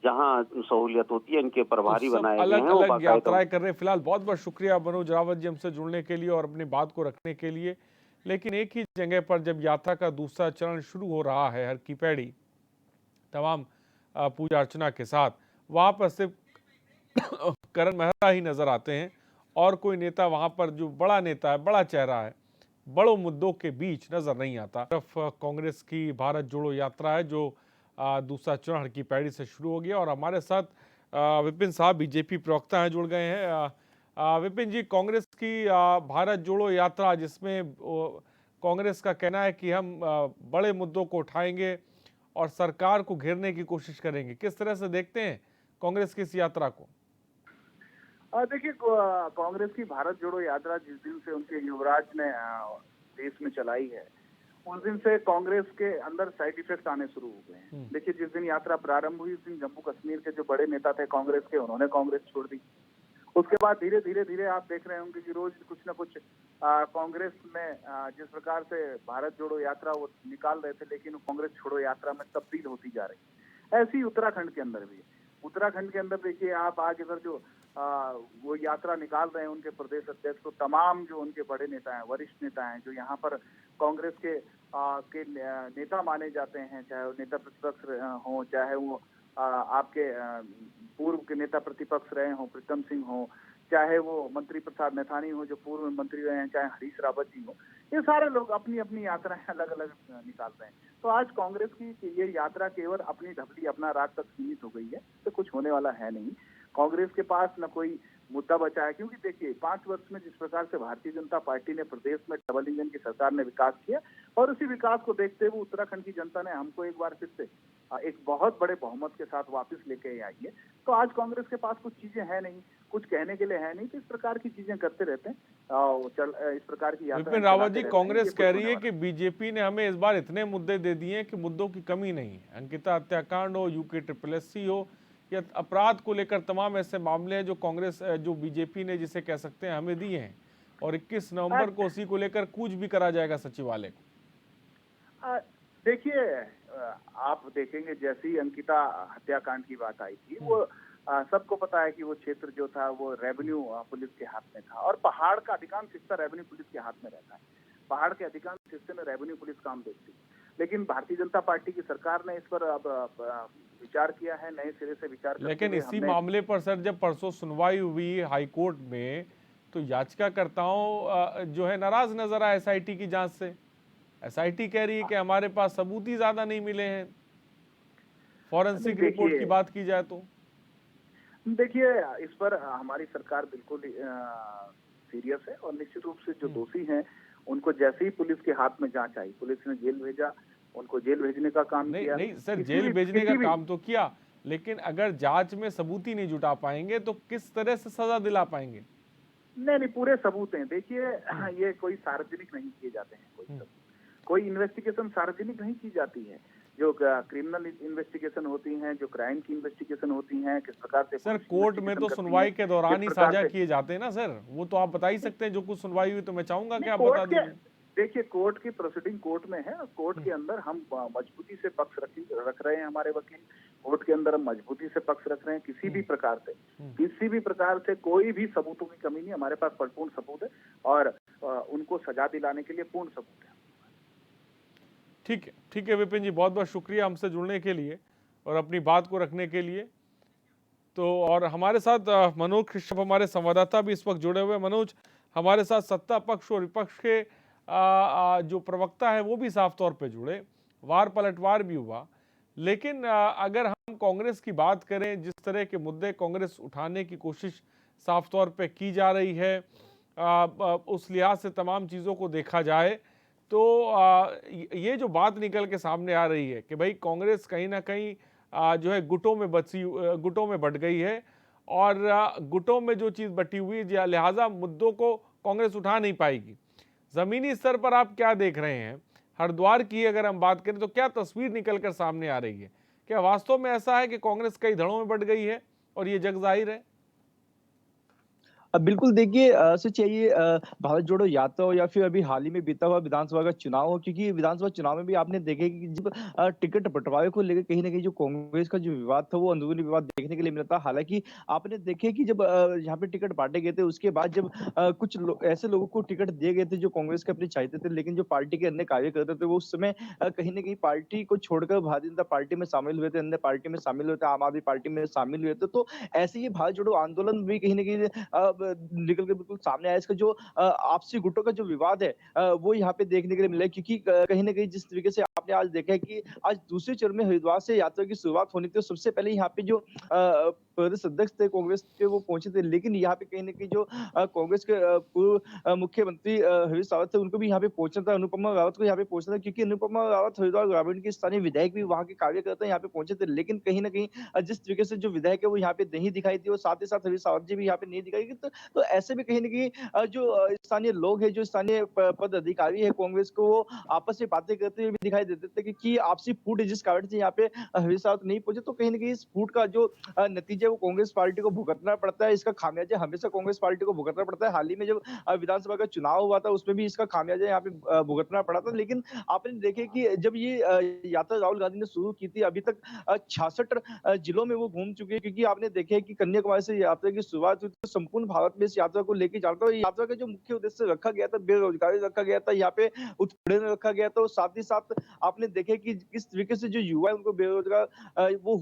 जहाँ सहूलियत होती है इनके तो प्रभारी सब बनाए गए अलग हैं वो अलग बाकायदा। यात्राएं कर रहे हैं। फिलहाल बहुत बहुत शुक्रिया मनोज रावत जी हमसे जुड़ने के लिए और अपनी बात को रखने के लिए। लेकिन एक ही जगह पर जब यात्रा का दूसरा चरण शुरू हो रहा है हर की पैड़ी तमाम पूजा अर्चना के साथ, वहां पर सिर्फ करण मेहरा ही नजर आते हैं और कोई नेता वहां पर जो बड़ा नेता है, बड़ा चेहरा है, बड़ों मुद्दों के बीच नजर नहीं आता। तरफ कांग्रेस की भारत जोड़ो यात्रा है जो दूसरा चरण की पैड़ी से शुरू हो गया और हमारे साथ विपिन साहब बीजेपी प्रवक्ता हैं जुड़ गए हैं। विपिन जी, कांग्रेस की भारत जोड़ो यात्रा जिसमें कांग्रेस का कहना है कि हम बड़े मुद्दों को उठाएंगे और सरकार को घेरने की कोशिश करेंगे, किस तरह से देखते हैं कांग्रेस की इस यात्रा को? देखिए, कांग्रेस की भारत जोड़ो यात्रा जिस दिन से उनके युवराज ने देश में चलाई है, उस दिन से कांग्रेस के अंदर साइड इफेक्ट आने शुरू हो गए हैं। देखिए, जिस दिन यात्रा प्रारंभ हुई उस दिन जम्मू कश्मीर के जो बड़े नेता थे कांग्रेस के, उन्होंने कांग्रेस छोड़ दी। उसके बाद धीरे धीरे धीरे आप देख रहे होंगे कि रोज कुछ ना कुछ कांग्रेस में जिस प्रकार से भारत जोड़ो यात्रा वो निकाल रहे थे, लेकिन वो कांग्रेस छोड़ो यात्रा में तब्दील होती जा रही है। ऐसी उत्तराखंड के अंदर भी है। उत्तराखंड के अंदर देखिए आप आज इधर जो वो यात्रा निकाल रहे हैं उनके प्रदेश अध्यक्ष, तो तमाम जो उनके बड़े नेता हैं, वरिष्ठ नेता हैं, जो यहाँ पर कांग्रेस के नेता माने जाते हैं, चाहे वो नेता प्रतिपक्ष हों, चाहे वो आपके पूर्व के नेता प्रतिपक्ष रहे हों, प्रीतम सिंह हो, चाहे वो मंत्री प्रसाद मैथानी हो जो पूर्व में मंत्री रहे हैं, चाहे हरीश रावत जी हो, ये सारे लोग अपनी अपनी यात्राएं अलग अलग निकाल रहे हैं। तो आज कांग्रेस की ये यात्रा केवल अपनी ढपली अपना राग तक सीमित हो गई है, तो कुछ होने वाला है नहीं। कांग्रेस के पास न कोई मुद्दा बचा है, क्योंकि देखिए 5 वर्ष में जिस प्रकार से भारतीय जनता पार्टी ने प्रदेश में डबल इंजन की सरकार ने विकास किया, और उसी विकास को देखते हुए उत्तराखंड की जनता ने हमको एक बार फिर से एक बहुत बड़े बहुमत के साथ वापस लेके आई है। तो आज कांग्रेस के पास कुछ चीजें हैं नहीं, कुछ कहने के लिए है नहीं, तो इस प्रकार की चीजें करते रहते हैं। इस प्रकार की यात्रा विपिन रावत जी, कांग्रेस कह रही है कि बीजेपी ने हमें इस बार इतने मुद्दे दे दिए हैं कि मुद्दों की कमी नहीं है। अंकिता हत्याकांड हो, यूके SSSC हो, या अपराध को लेकर तमाम ऐसे मामले हैं जो कांग्रेस जो बीजेपी ने जिसे कह सकते हैं हमें दिए हैं, और 21 नवंबर को उसी को लेकर कूच भी करा जाएगा सचिवालय को। देखिए, आप देखेंगे जैसी अंकिता हत्याकांड की बात आई थी, वो सबको पता है कि वो क्षेत्र जो था वो रेवेन्यू पुलिस के हाथ में था, और पहाड़ का अधिकांश हिस्सा रेवेन्यू पुलिस के हाथ में रहता है। पहाड़ के अधिकांश हिस्से में रेवेन्यू पुलिस काम देखती है, लेकिन भारतीय जनता पार्टी की सरकार ने इस पर अब विचार किया है, नए सिरे से विचार करते लेकिन हुए इसी मामले पर सर जब परसों सुनवाई हुई हाईकोर्ट में, तो याचिकाकर्ताओं जो है नाराज नजर आए SIT की जांच से। SIT कह रही है कि हमारे पास सबूत ही ज्यादा नहीं मिले हैं, फॉरेंसिक रिपोर्ट की बात की जाए तो। देखिए, इस पर हमारी सरकार बिल्कुल सीरियस है, और निश्चित रूप से जो दोषी हैं उनको जैसे ही पुलिस के हाथ में जांच आई, पुलिस ने जेल भेजा, उनको जेल भेजने का काम किया। नहीं सर, जेल भेजने का काम तो किया, लेकिन अगर जांच में सबूत ही नहीं जुटा पाएंगे तो किस तरह से सजा दिला पाएंगे? नहीं, पूरे सबूत हैं। देखिए, ये कोई सार्वजनिक नहीं किए जाते हैं, कोई इन्वेस्टिगेशन सार्वजनिक नहीं की जाती है। जो क्रिमिनल इन्वेस्टिगेशन होती हैं, जो क्राइम की इन्वेस्टिगेशन होती हैं, किस प्रकार से सर कोर्ट में तो सुनवाई के दौरान ही साझा किए जाते हैं ना सर, वो तो आप बता ही सकते हैं। जो कुछ सुनवाई हुई तो मैं चाहूंगा कि आप बता दीजिए। देखिए, कोर्ट की प्रोसीडिंग कोर्ट में है, कोर्ट के अंदर हम मजबूती से पक्ष रख रहे हैं, हमारे वकील कोर्ट के अंदर हम मजबूती से पक्ष रख रहे हैं। किसी भी प्रकार से कोई भी सबूतों की कमी नहीं, हमारे पास परिपूर्ण सबूत है, और उनको सजा दिलाने के लिए पूर्ण सबूत है। ठीक है विपिन जी, बहुत बहुत शुक्रिया हमसे जुड़ने के लिए और अपनी बात को रखने के लिए। तो और हमारे साथ मनोज कश्यप हमारे संवाददाता भी इस वक्त जुड़े हुए। मनोज, हमारे साथ सत्ता पक्ष और विपक्ष के जो प्रवक्ता है वो भी साफ तौर पे जुड़े, वार पलटवार भी हुआ। लेकिन अगर हम कांग्रेस की बात करें, जिस तरह के मुद्दे कांग्रेस उठाने की कोशिश साफ तौर पे की जा रही है, उस लिहाज से तमाम चीज़ों को देखा जाए तो ये जो बात निकल के सामने आ रही है कि भाई कांग्रेस कहीं ना कहीं जो है गुटों में बट गई है, और गुटों में जो चीज़ बटी हुई है लिहाजा मुद्दों को कांग्रेस उठा नहीं पाएगी। ज़मीनी स्तर पर आप क्या देख रहे हैं? हरिद्वार की अगर हम बात करें तो क्या तस्वीर निकल कर सामने आ रही है? क्या वास्तव में ऐसा है कि कांग्रेस कई धड़ों में बट गई है और ये जग जाहिर है? बिल्कुल देखिए सच है ये भारत जोड़ो यात्रा हो या फिर अभी हाल ही में बीता हुआ विधानसभा का चुनाव हो क्योंकि विधानसभा चुनाव में भी आपने देखा कि जब टिकट बंटवारे को लेकर कहीं न कहीं जो कांग्रेस का जो विवाद था वो अंदरूनी विवाद देखने के लिए मिला था। हालाँकि आपने देखे कि जब यहाँ पे टिकट बाँटे गए थे उसके बाद जब कुछ ऐसे लोगों को टिकट दिए गए थे जो कांग्रेस के अपने चाहते थे लेकिन जो पार्टी के अन्य कार्यकर्ता थे वो उस समय कहीं न कहीं पार्टी को छोड़कर भारतीय जनता पार्टी में शामिल हुए थे, अन्य पार्टी में शामिल हुए थे, आम आदमी पार्टी में शामिल हुए थे। तो ऐसे ही भारत जोड़ो आंदोलन भी कहीं न कहीं निकल के बिल्कुल सामने आया। इसका जो आपसी गुटों का जो विवाद है वो यहाँ पे देखने के लिए मिला है क्योंकि कहीं न कहीं जिस तरीके से आपने आज देखा है कि आज दूसरे चरण में हरिद्वार से यात्रा की शुरुआत होनी थी तो सबसे पहले यहाँ पे जो प्रदेश अध्यक्ष थे कांग्रेस के वो पहुंचे थे। लेकिन यहाँ पे कहीं न कहीं जो कांग्रेस के पूर्व मुख्यमंत्री हरीश रावत थे उनको भी यहाँ पे पहुंचना था, अनुपमा रावत को यहाँ पे पहुंचना था क्योंकि अनुपमा रावत हरिद्वार ग्रामीण के स्थानीय विधायक भी वहाँ के कार्यकर्ता यहाँ पे पहुंचे थे। लेकिन कहीं न कहीं जिस तरीके से जो विधायक है वो यहाँ पे नहीं दिखाई दी और साथ ही साथ हरीश रावत जी भी यहाँ पे नहीं दिखाई दी। तो ऐसे में कहीं न कहीं जो स्थानीय लोग हैं, जो स्थानीय प पद अधिकारी है कांग्रेस को वो आपस में बातें करते हुए भी दिखाई देते थे कि आपसी फूट है जिस कारण से यहाँ पे हरीश रावत नहीं पहुँचे। तो कहीं न कहीं इस फूट का जो नतीजा है वो कांग्रेस पार्टी को भुगतना पड़ता है। इसका खामियाजा हमेशा कांग्रेस पार्टी को भुगतना पड़ता है। हाल ही में जब विधानसभा का चुनाव हुआ था उसमें भी इसका खामियाजा यहाँ पे भुगतना पड़ा था। लेकिन आपने देखे कि जब ये यात्रा राहुल गांधी ने शुरू की थी अभी तक 66 जिलों में वो घूम चुके हैं क्योंकि आपने देखा है कि कन्याकुमारी से यात्रा की शुरुआत हुई थी, तो संपूर्ण भारत में इस यात्रा को लेके जाना था और यात्रा का जो मुख्य उद्देश्य रखा गया था, बेरोजगारी रखा गया था, यहाँ पे उत्पीड़न रखा गया था और साथ ही साथ आपने देखा कि किस तरीके से जो युवा है उनको बेरोजगार वो